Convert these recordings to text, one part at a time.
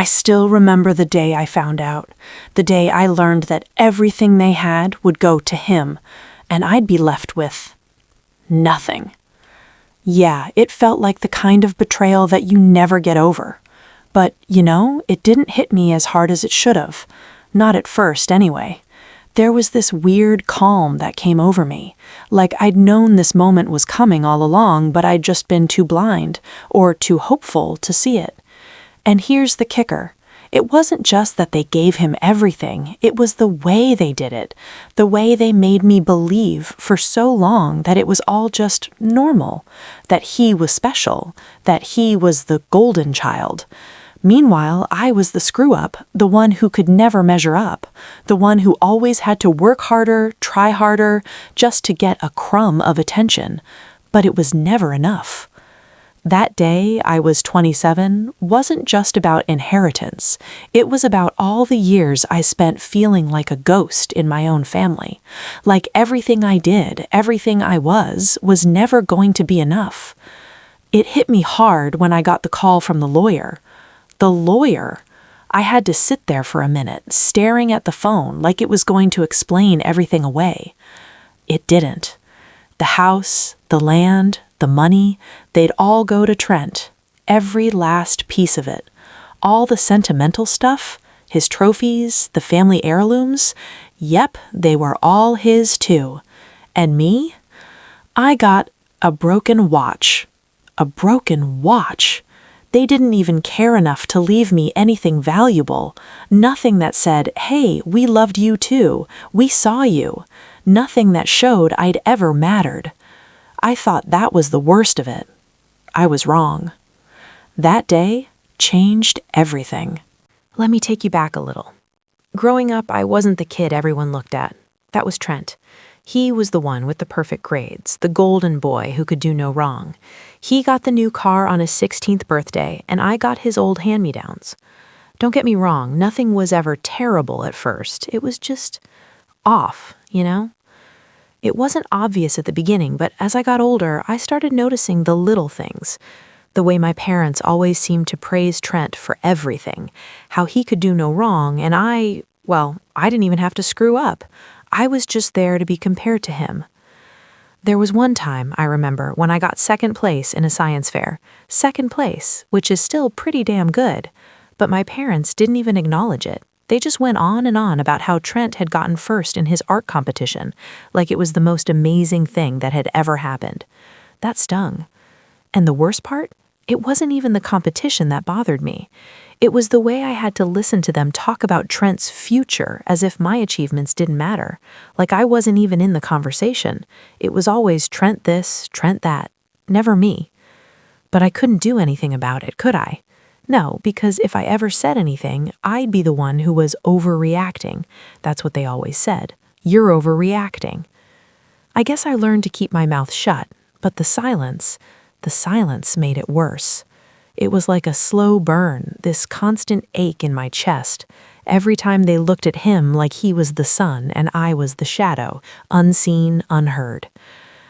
I still remember the day I found out, the day I learned that everything they had would go to him, and I'd be left with nothing. Yeah, it felt like the kind of betrayal that you never get over. But, it didn't hit me as hard as it should have. Not at first, anyway. There was this weird calm that came over me, like I'd known this moment was coming all along, but I'd just been too blind, or too hopeful to see it. And here's the kicker. It wasn't just that they gave him everything, it was the way they did it, the way they made me believe for so long that it was all just normal, that he was special, that he was the golden child. Meanwhile, I was the screw-up, the one who could never measure up, the one who always had to work harder, try harder, just to get a crumb of attention. But it was never enough. That day, I was 27, wasn't just about inheritance. It was about all the years I spent feeling like a ghost in my own family. Like everything I did, everything I was never going to be enough. It hit me hard when I got the call from the lawyer. The lawyer! I had to sit there for a minute, staring at the phone like it was going to explain everything away. It didn't. The house, the land, the money, they'd all go to Trent. Every last piece of it. All the sentimental stuff, his trophies, the family heirlooms, yep, they were all his too. And me? I got a broken watch. A broken watch. They didn't even care enough to leave me anything valuable. Nothing that said, hey, we loved you too. We saw you. Nothing that showed I'd ever mattered. I thought that was the worst of it. I was wrong. That day changed everything. Let me take you back a little. Growing up, I wasn't the kid everyone looked at. That was Trent. He was the one with the perfect grades, the golden boy who could do no wrong. He got the new car on his 16th birthday, and I got his old hand-me-downs. Don't get me wrong, nothing was ever terrible at first. It was just off, It wasn't obvious at the beginning, but as I got older, I started noticing the little things. The way my parents always seemed to praise Trent for everything, how he could do no wrong, and I didn't even have to screw up. I was just there to be compared to him. There was one time, I remember, when I got second place in a science fair. Second place, which is still pretty damn good. But my parents didn't even acknowledge it. They just went on and on about how Trent had gotten first in his art competition, like it was the most amazing thing that had ever happened. That stung. And the worst part? It wasn't even the competition that bothered me. It was the way I had to listen to them talk about Trent's future as if my achievements didn't matter, like I wasn't even in the conversation. It was always Trent this, Trent that, never me. But I couldn't do anything about it, could I? No, because if I ever said anything, I'd be the one who was overreacting. That's what they always said. You're overreacting. I guess I learned to keep my mouth shut, but the silence made it worse. It was like a slow burn, this constant ache in my chest, every time they looked at him like he was the sun and I was the shadow, unseen, unheard.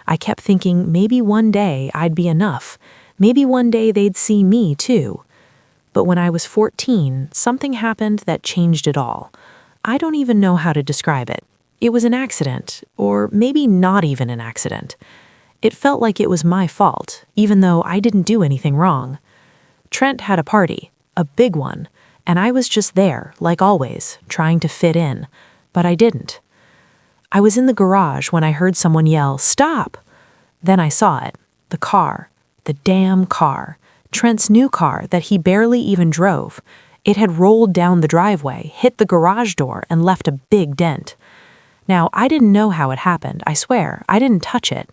I kept thinking maybe one day I'd be enough. Maybe one day they'd see me too. But when I was 14, something happened that changed it all. I don't even know how to describe it. It was an accident, or maybe not even an accident. It felt like it was my fault, even though I didn't do anything wrong. Trent had a party, a big one, and I was just there, like always, trying to fit in, but I didn't. I was in the garage when I heard someone yell, "Stop!" Then I saw it, the car, the damn car, Trent's new car that he barely even drove. It had rolled down the driveway, hit the garage door, and left a big dent. Now, I didn't know how it happened, I swear, I didn't touch it.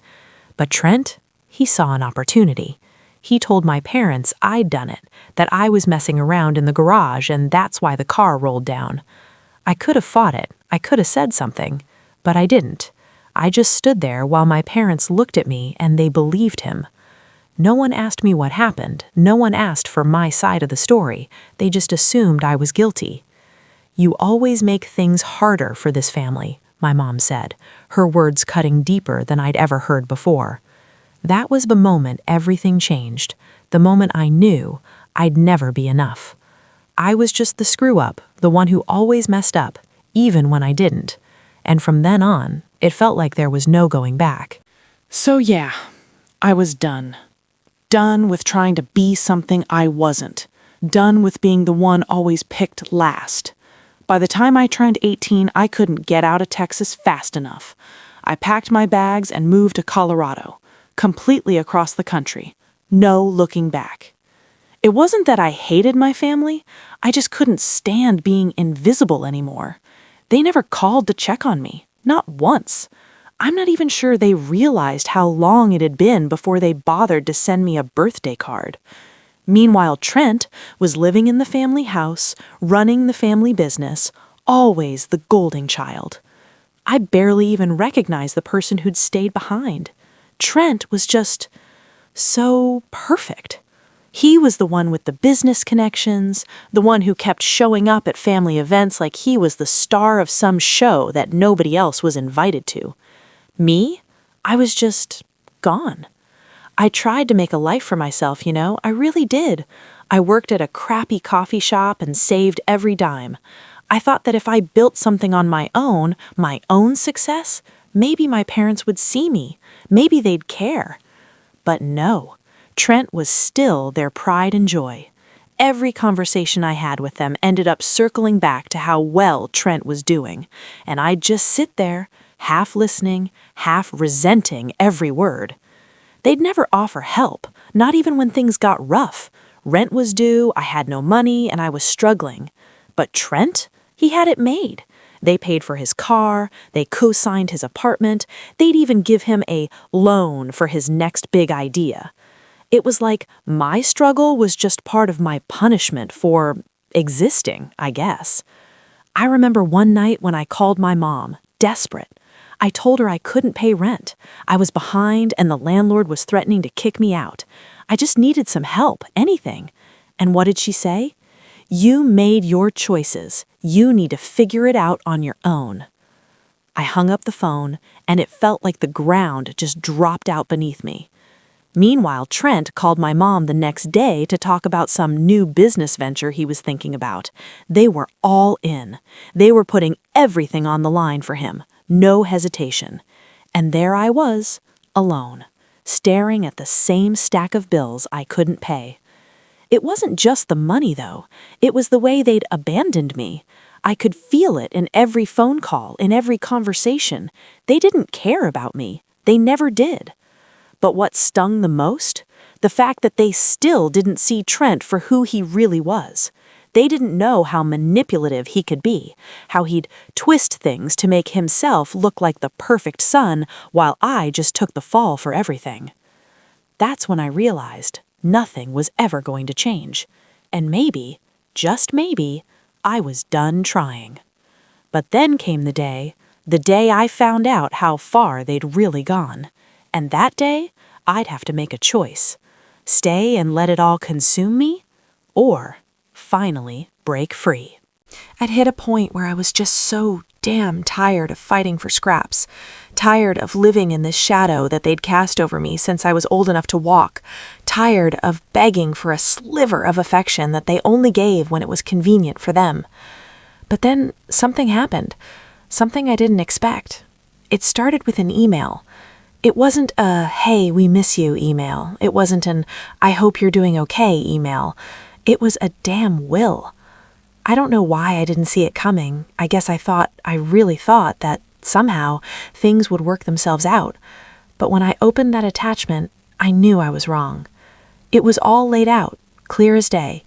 But Trent, he saw an opportunity. He told my parents I'd done it, that I was messing around in the garage and that's why the car rolled down. I could have fought it, I could have said something, but I didn't. I just stood there while my parents looked at me and they believed him. No one asked me what happened, no one asked for my side of the story, they just assumed I was guilty. "You always make things harder for this family," my mom said, her words cutting deeper than I'd ever heard before. That was the moment everything changed, the moment I knew I'd never be enough. I was just the screw-up, the one who always messed up, even when I didn't. And from then on, it felt like there was no going back. So yeah, I was done. Done with trying to be something I wasn't. Done with being the one always picked last. By the time I turned 18, I couldn't get out of Texas fast enough. I packed my bags and moved to Colorado, completely across the country. No looking back. It wasn't that I hated my family, I just couldn't stand being invisible anymore. They never called to check on me, not once. I'm not even sure they realized how long it had been before they bothered to send me a birthday card. Meanwhile, Trent was living in the family house, running the family business, always the golden child. I barely even recognized the person who'd stayed behind. Trent was just so perfect. He was the one with the business connections, the one who kept showing up at family events like he was the star of some show that nobody else was invited to. Me? I was just gone. I tried to make a life for myself, I really did. I worked at a crappy coffee shop and saved every dime. I thought that if I built something on my own success, maybe my parents would see me, maybe they'd care. But no. Trent was still their pride and joy. Every conversation I had with them ended up circling back to how well Trent was doing, and I'd just sit there, half listening, half resenting every word. They'd never offer help, not even when things got rough. Rent was due, I had no money, and I was struggling. But Trent? He had it made. They paid for his car, they co-signed his apartment, they'd even give him a loan for his next big idea. It was like my struggle was just part of my punishment for existing, I guess. I remember one night when I called my mom, desperate. I told her I couldn't pay rent. I was behind and the landlord was threatening to kick me out. I just needed some help, anything. And what did she say? You made your choices. You need to figure it out on your own. I hung up the phone and it felt like the ground just dropped out beneath me. Meanwhile, Trent called my mom the next day to talk about some new business venture he was thinking about. They were all in. They were putting everything on the line for him. No hesitation. And there I was, alone, staring at the same stack of bills I couldn't pay. It wasn't just the money, though. It was the way they'd abandoned me. I could feel it in every phone call, in every conversation. They didn't care about me. They never did. But what stung the most? The fact that they still didn't see Trent for who he really was. They didn't know how manipulative he could be, how he'd twist things to make himself look like the perfect son while I just took the fall for everything. That's when I realized nothing was ever going to change. And maybe, just maybe, I was done trying. But then came the day I found out how far they'd really gone. And that day, I'd have to make a choice. Stay and let it all consume me, or finally break free. I'd hit a point where I was just so damn tired of fighting for scraps, tired of living in this shadow that they'd cast over me since I was old enough to walk, tired of begging for a sliver of affection that they only gave when it was convenient for them. But then something happened, something I didn't expect. It started with an email. It wasn't a, hey, we miss you email. It wasn't an, I hope you're doing okay email. It was a damn will. I don't know why I didn't see it coming. I guess I really thought that somehow things would work themselves out. But when I opened that attachment, I knew I was wrong. It was all laid out, clear as day.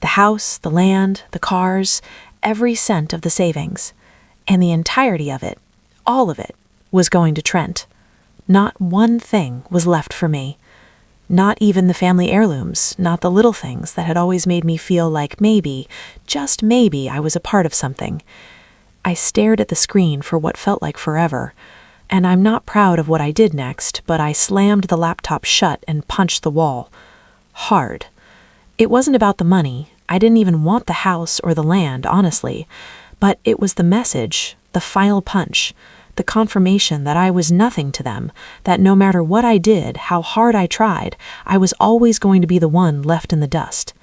The house, the land, the cars, every cent of the savings. And the entirety of it, all of it, was going to Trent. Not one thing was left for me. Not even the family heirlooms, not the little things that had always made me feel like maybe, just maybe, I was a part of something. I stared at the screen for what felt like forever, and I'm not proud of what I did next, but I slammed the laptop shut and punched the wall. Hard. It wasn't about the money. I didn't even want the house or the land, honestly. But it was the message, the final punch. The confirmation that I was nothing to them, that no matter what I did, how hard I tried, I was always going to be the one left in the dust.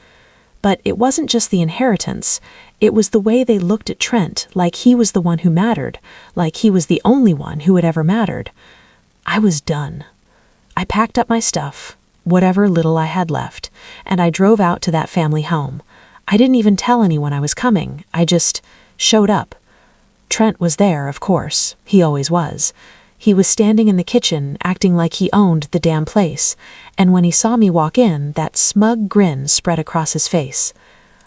But it wasn't just the inheritance. It was the way they looked at Trent, like he was the one who mattered, like he was the only one who had ever mattered. I was done. I packed up my stuff, whatever little I had left, and I drove out to that family home. I didn't even tell anyone I was coming. I just showed up. Trent was there, of course. He always was. He was standing in the kitchen, acting like he owned the damn place, and when he saw me walk in, that smug grin spread across his face.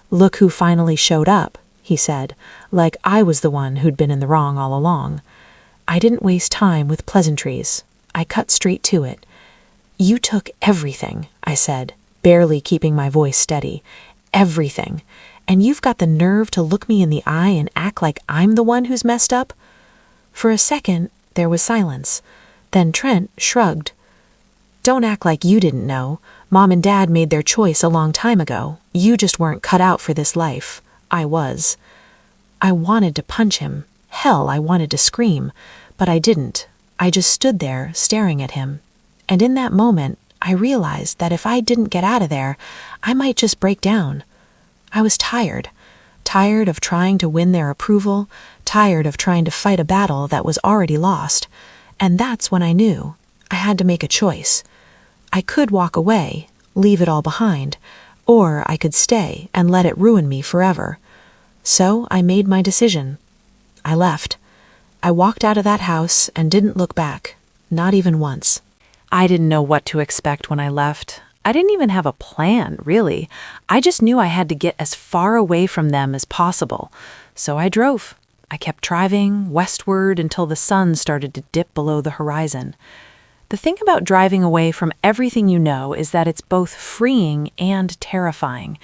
"Look who finally showed up," he said, like I was the one who'd been in the wrong all along. I didn't waste time with pleasantries. I cut straight to it. "You took everything," I said, barely keeping my voice steady. "Everything. And you've got the nerve to look me in the eye and act like I'm the one who's messed up?" For a second, there was silence. Then Trent shrugged. "Don't act like you didn't know. Mom and Dad made their choice a long time ago. You just weren't cut out for this life. I was." I wanted to punch him. Hell, I wanted to scream. But I didn't. I just stood there, staring at him. And in that moment, I realized that if I didn't get out of there, I might just break down. I was tired. Tired of trying to win their approval, tired of trying to fight a battle that was already lost. And that's when I knew I had to make a choice. I could walk away, leave it all behind, or I could stay and let it ruin me forever. So I made my decision. I left. I walked out of that house and didn't look back, not even once. I didn't know what to expect when I left. I didn't even have a plan, really. I just knew I had to get as far away from them as possible. So I drove. I kept driving westward until the sun started to dip below the horizon. The thing about driving away from everything you know is that it's both freeing and terrifying.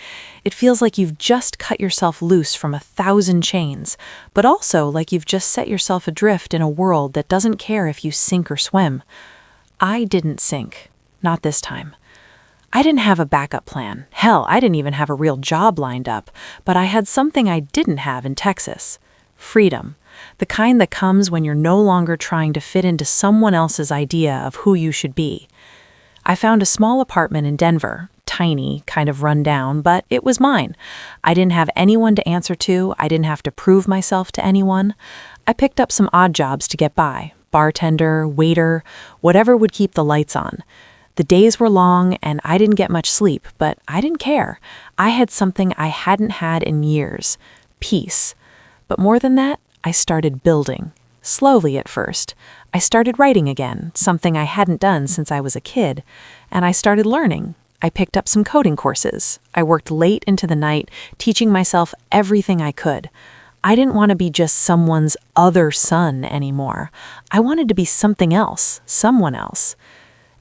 It feels like you've just cut yourself loose from 1,000 chains, but also like you've just set yourself adrift in a world that doesn't care if you sink or swim. I didn't sink. Not this time. I didn't have a backup plan. Hell, I didn't even have a real job lined up, but I had something I didn't have in Texas. Freedom. The kind that comes when you're no longer trying to fit into someone else's idea of who you should be. I found a small apartment in Denver, tiny, kind of run down, but it was mine. I didn't have anyone to answer to. I didn't have to prove myself to anyone. I picked up some odd jobs to get by. Bartender, waiter, whatever would keep the lights on. The days were long and I didn't get much sleep, but I didn't care. I had something I hadn't had in years. Peace. But more than that, I started building. Slowly at first. I started writing again, something I hadn't done since I was a kid. And I started learning. I picked up some coding courses. I worked late into the night, teaching myself everything I could. I didn't want to be just someone's other son anymore. I wanted to be something else, someone else.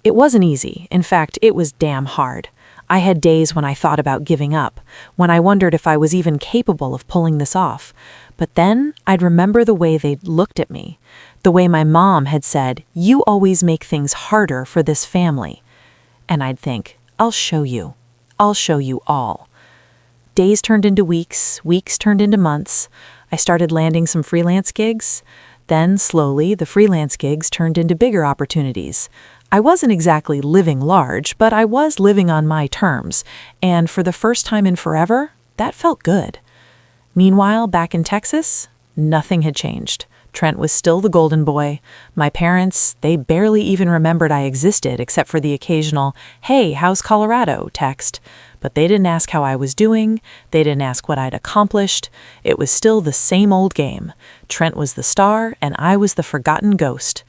It wasn't easy. In fact, it was damn hard. I had days when I thought about giving up, when I wondered if I was even capable of pulling this off. But then I'd remember the way they'd looked at me, the way my mom had said, "You always make things harder for this family." And I'd think, I'll show you. I'll show you all. Days turned into weeks, weeks turned into months. I started landing some freelance gigs. Then, slowly, the freelance gigs turned into bigger opportunities. I wasn't exactly living large, but I was living on my terms, and for the first time in forever, that felt good. Meanwhile, back in Texas, nothing had changed. Trent was still the golden boy. My parents, they barely even remembered I existed except for the occasional, "Hey, how's Colorado?" text. But they didn't ask how I was doing. They didn't ask what I'd accomplished. It was still the same old game. Trent was the star, and I was the forgotten ghost.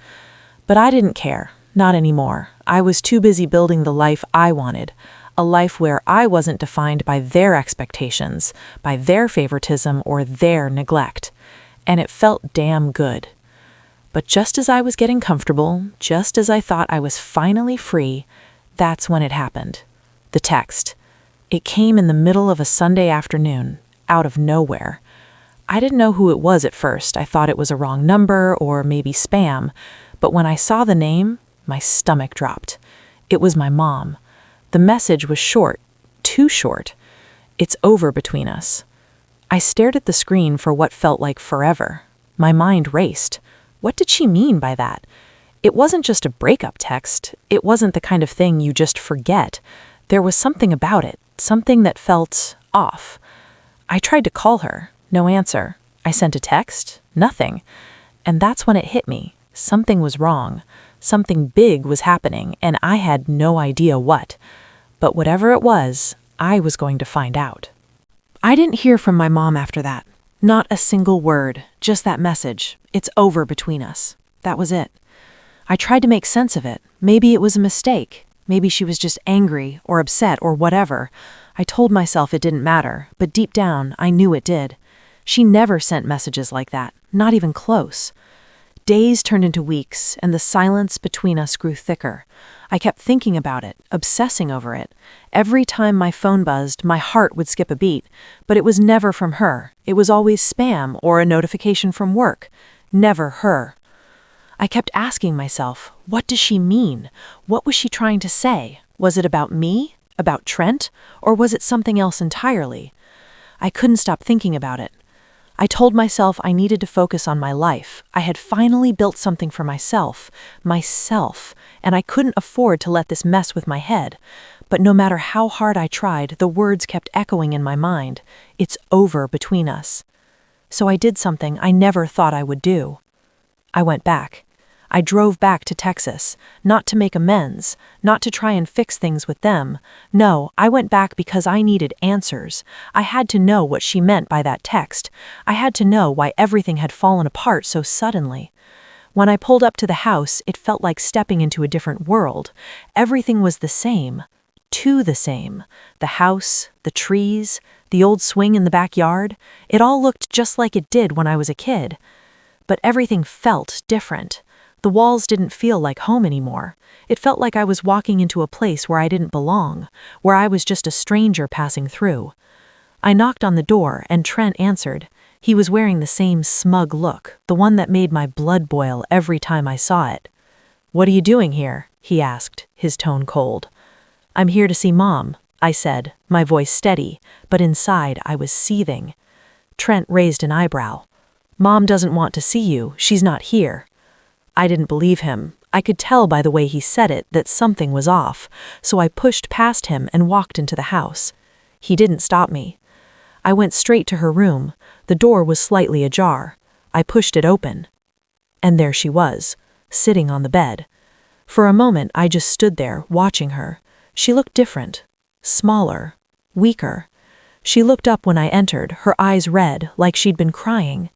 But I didn't care. Not anymore. I was too busy building the life I wanted. A life where I wasn't defined by their expectations, by their favoritism, or their neglect. And it felt damn good. But just as I was getting comfortable, just as I thought I was finally free, that's when it happened. The text. It came in the middle of a Sunday afternoon, out of nowhere. I didn't know who it was at first. I thought it was a wrong number or maybe spam. But when I saw the name, my stomach dropped. It was my mom. The message was short, too short. "It's over between us." I stared at the screen for what felt like forever. My mind raced. What did she mean by that? It wasn't just a breakup text. It wasn't the kind of thing you just forget. There was something about it, something that felt off. I tried to call her. No answer. I sent a text. Nothing. And that's when it hit me. Something was wrong. Something big was happening, and I had no idea what. But whatever it was, I was going to find out. I didn't hear from my mom after that. Not a single word, just that message. It's over between us. That was it. I tried to make sense of it. Maybe it was a mistake. Maybe she was just angry or upset or whatever. I told myself it didn't matter, but deep down, I knew it did. She never sent messages like that, not even close. Days turned into weeks, and the silence between us grew thicker. I kept thinking about it, obsessing over it. Every time my phone buzzed, my heart would skip a beat, but it was never from her. It was always spam or a notification from work. Never her. I kept asking myself, what does she mean? What was she trying to say? Was it about me? About Trent? Or was it something else entirely? I couldn't stop thinking about it. I told myself I needed to focus on my life. I had finally built something for myself, and I couldn't afford to let this mess with my head. But no matter how hard I tried, the words kept echoing in my mind. It's over between us. So I did something I never thought I would do. I went back. I drove back to Texas, not to make amends, not to try and fix things with them. No, I went back because I needed answers. I had to know what she meant by that text. I had to know why everything had fallen apart so suddenly. When I pulled up to the house, it felt like stepping into a different world. Everything was the same. The same. The house, the trees, the old swing in the backyard. It all looked just like it did when I was a kid. But everything felt different. The walls didn't feel like home anymore. It felt like I was walking into a place where I didn't belong, where I was just a stranger passing through. I knocked on the door, and Trent answered. He was wearing the same smug look, the one that made my blood boil every time I saw it. "What are you doing here?" he asked, his tone cold. "I'm here to see Mom," I said, my voice steady, but inside I was seething. Trent raised an eyebrow. "Mom doesn't want to see you. She's not here." I didn't believe him. I could tell by the way he said it that something was off, so I pushed past him and walked into the house. He didn't stop me. I went straight to her room. The door was slightly ajar. I pushed it open. And there she was, sitting on the bed. For a moment I just stood there, watching her. She looked different. Smaller. Weaker. She looked up when I entered, her eyes red, like she'd been crying.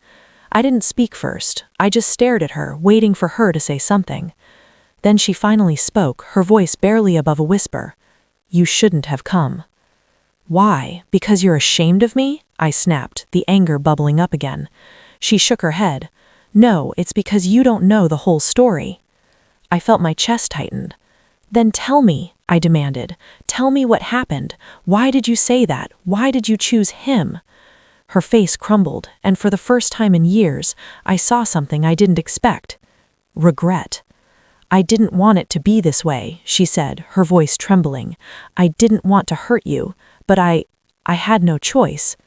I didn't speak first. I just stared at her, waiting for her to say something. Then she finally spoke, her voice barely above a whisper. "You shouldn't have come." "Why? Because you're ashamed of me?" I snapped, the anger bubbling up again. She shook her head. "No, it's because you don't know the whole story." I felt my chest tighten. "Then tell me," I demanded. "Tell me what happened. Why did you say that? Why did you choose him?" Her face crumbled, and for the first time in years, I saw something I didn't expect. Regret. "I didn't want it to be this way," she said, her voice trembling. "I didn't want to hurt you, but I had no choice."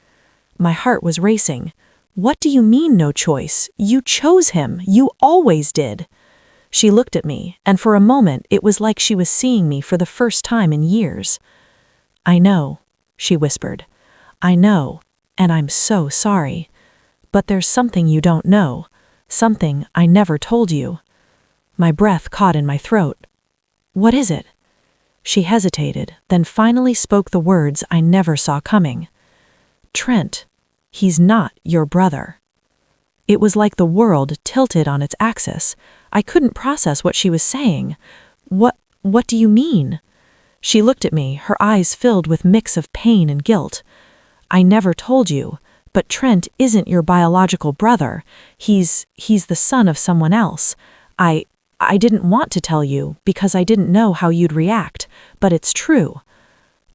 My heart was racing. "What do you mean, no choice? You chose him. You always did." She looked at me, and for a moment it was like she was seeing me for the first time in years. "I know," she whispered. "I know. And I'm so sorry. But there's something you don't know. Something I never told you." My breath caught in my throat. "What is it?" She hesitated, then finally spoke the words I never saw coming. "Trent, he's not your brother." It was like the world tilted on its axis. I couldn't process what she was saying. What do you mean?" She looked at me, her eyes filled with mix of pain and guilt. "I never told you, but Trent isn't your biological brother. He's the son of someone else. I didn't want to tell you because I didn't know how you'd react, but it's true."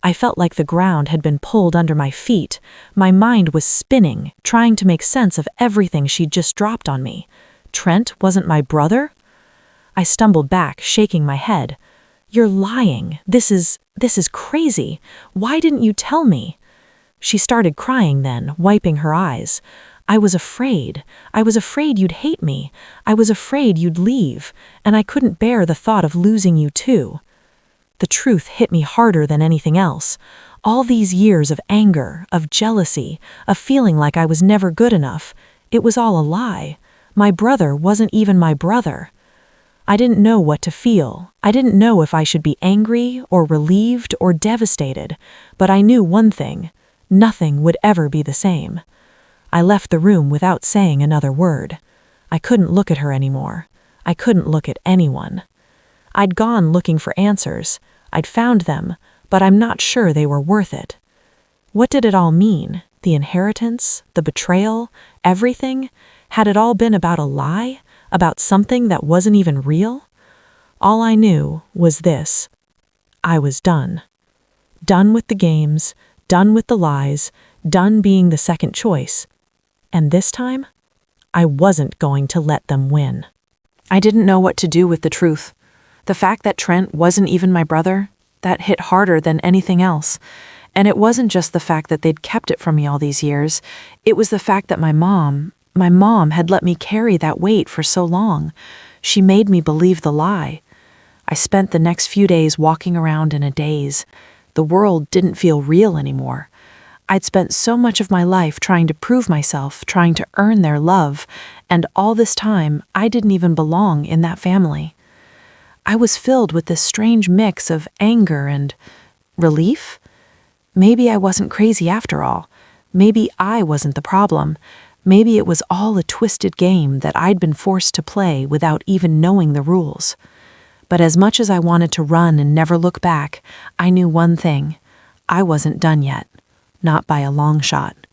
I felt like the ground had been pulled under my feet. My mind was spinning, trying to make sense of everything she'd just dropped on me. Trent wasn't my brother? I stumbled back, shaking my head. "You're lying. This is crazy. Why didn't you tell me?" She started crying then, wiping her eyes. "I was afraid. I was afraid you'd hate me. I was afraid you'd leave, and I couldn't bear the thought of losing you too." The truth hit me harder than anything else. All these years of anger, of jealousy, of feeling like I was never good enough, it was all a lie. My brother wasn't even my brother. I didn't know what to feel. I didn't know if I should be angry or relieved or devastated, but I knew one thing: nothing would ever be the same. I left the room without saying another word. I couldn't look at her anymore. I couldn't look at anyone. I'd gone looking for answers. I'd found them, but I'm not sure they were worth it. What did it all mean? The inheritance? The betrayal? Everything? Had it all been about a lie? About something that wasn't even real? All I knew was this: I was done. Done with the games, done with the lies, done being the second choice. And this time, I wasn't going to let them win. I didn't know what to do with the truth. The fact that Trent wasn't even my brother, that hit harder than anything else. And it wasn't just the fact that they'd kept it from me all these years. It was the fact that my mom had let me carry that weight for so long. She made me believe the lie. I spent the next few days walking around in a daze. The world didn't feel real anymore. I'd spent so much of my life trying to prove myself, trying to earn their love, and all this time I didn't even belong in that family. I was filled with this strange mix of anger and relief. Maybe I wasn't crazy after all. Maybe I wasn't the problem. Maybe it was all a twisted game that I'd been forced to play without even knowing the rules. But as much as I wanted to run and never look back, I knew one thing: I wasn't done yet. Not by a long shot.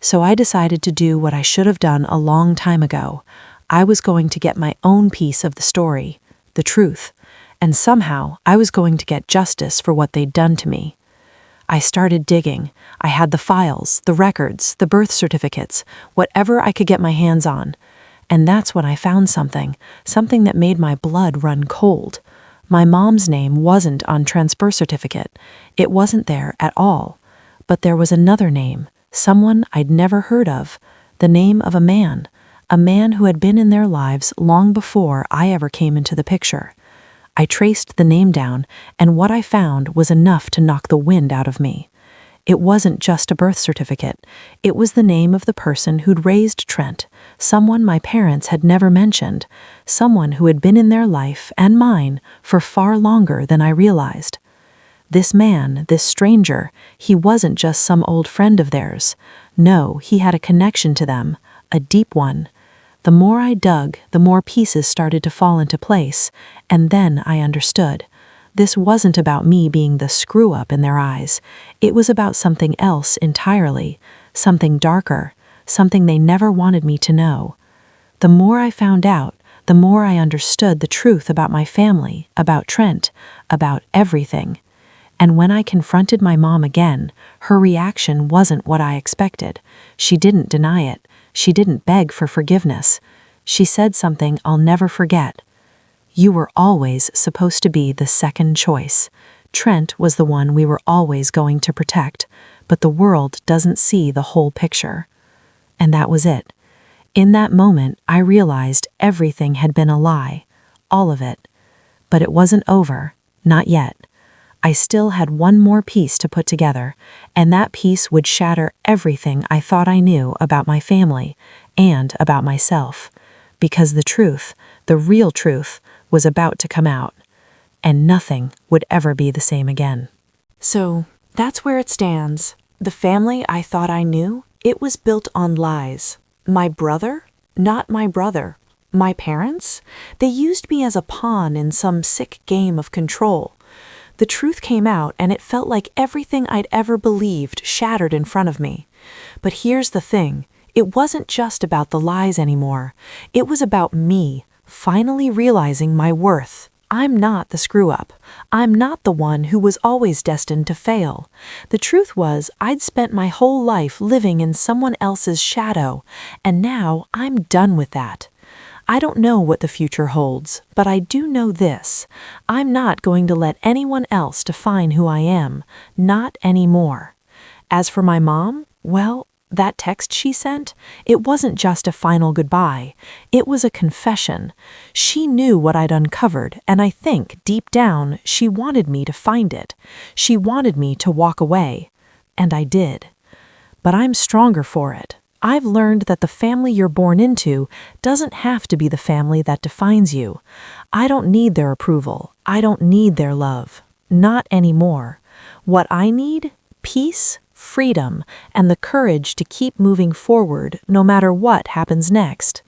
So I decided to do what I should have done a long time ago. I was going to get my own piece of the story, the truth, and somehow I was going to get justice for what they'd done to me. I started digging. I had the files, the records, the birth certificates, whatever I could get my hands on. And that's when I found something that made my blood run cold. My mom's name wasn't on Trent's birth certificate. It wasn't there at all. But there was another name, someone I'd never heard of, the name of a man who had been in their lives long before I ever came into the picture. I traced the name down, and what I found was enough to knock the wind out of me. It wasn't just a birth certificate. It was the name of the person who'd raised Trent, someone my parents had never mentioned, someone who had been in their life and mine for far longer than I realized. This man, this stranger, he wasn't just some old friend of theirs. No, he had a connection to them, a deep one. The more I dug, the more pieces started to fall into place, and then I understood. This wasn't about me being the screw-up in their eyes. It was about something else entirely, something darker, something they never wanted me to know. The more I found out, the more I understood the truth about my family, about Trent, about everything. And when I confronted my mom again, her reaction wasn't what I expected. She didn't deny it. She didn't beg for forgiveness. She said something I'll never forget. You were always supposed to be the second choice. Trent was the one we were always going to protect, but the world doesn't see the whole picture. And that was it. In that moment, I realized everything had been a lie. All of it. But it wasn't over. Not yet. I still had one more piece to put together, and that piece would shatter everything I thought I knew about my family and about myself, because the truth, the real truth, was about to come out, and nothing would ever be the same again. So that's where it stands. The family I thought I knew, it was built on lies. My brother? Not my brother. My parents? They used me as a pawn in some sick game of control. The truth came out, and it felt like everything I'd ever believed shattered in front of me. But here's the thing. It wasn't just about the lies anymore. It was about me, finally realizing my worth. I'm not the screw-up. I'm not the one who was always destined to fail. The truth was, I'd spent my whole life living in someone else's shadow, and now I'm done with that. I don't know what the future holds, but I do know this. I'm not going to let anyone else define who I am, not anymore. As for my mom, well, That text she sent, it wasn't just a final goodbye. It was a confession. She knew what I'd uncovered, and I think, deep down, she wanted me to find it. She wanted me to walk away. And I did. But I'm stronger for it. I've learned that the family you're born into doesn't have to be the family that defines you. I don't need their approval. I don't need their love. Not anymore. What I need? Peace, freedom, and the courage to keep moving forward no matter what happens next.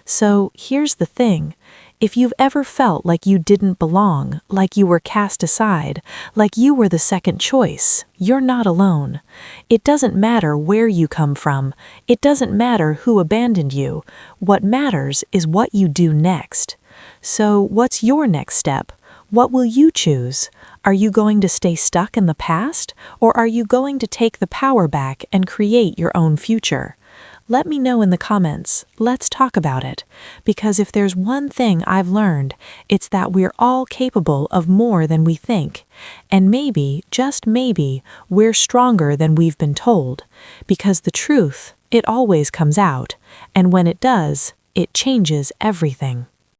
So here's the thing. If you've ever felt like you didn't belong, like you were cast aside, like you were the second choice, you're not alone. It doesn't matter where you come from. It doesn't matter who abandoned you. What matters is what you do next. So what's your next step? What will you choose? Are you going to stay stuck in the past, or are you going to take the power back and create your own future? Let me know in the comments. Let's talk about it. Because if there's one thing I've learned, it's that we're all capable of more than we think. And maybe, just maybe, we're stronger than we've been told. Because the truth, it always comes out. And when it does, it changes everything.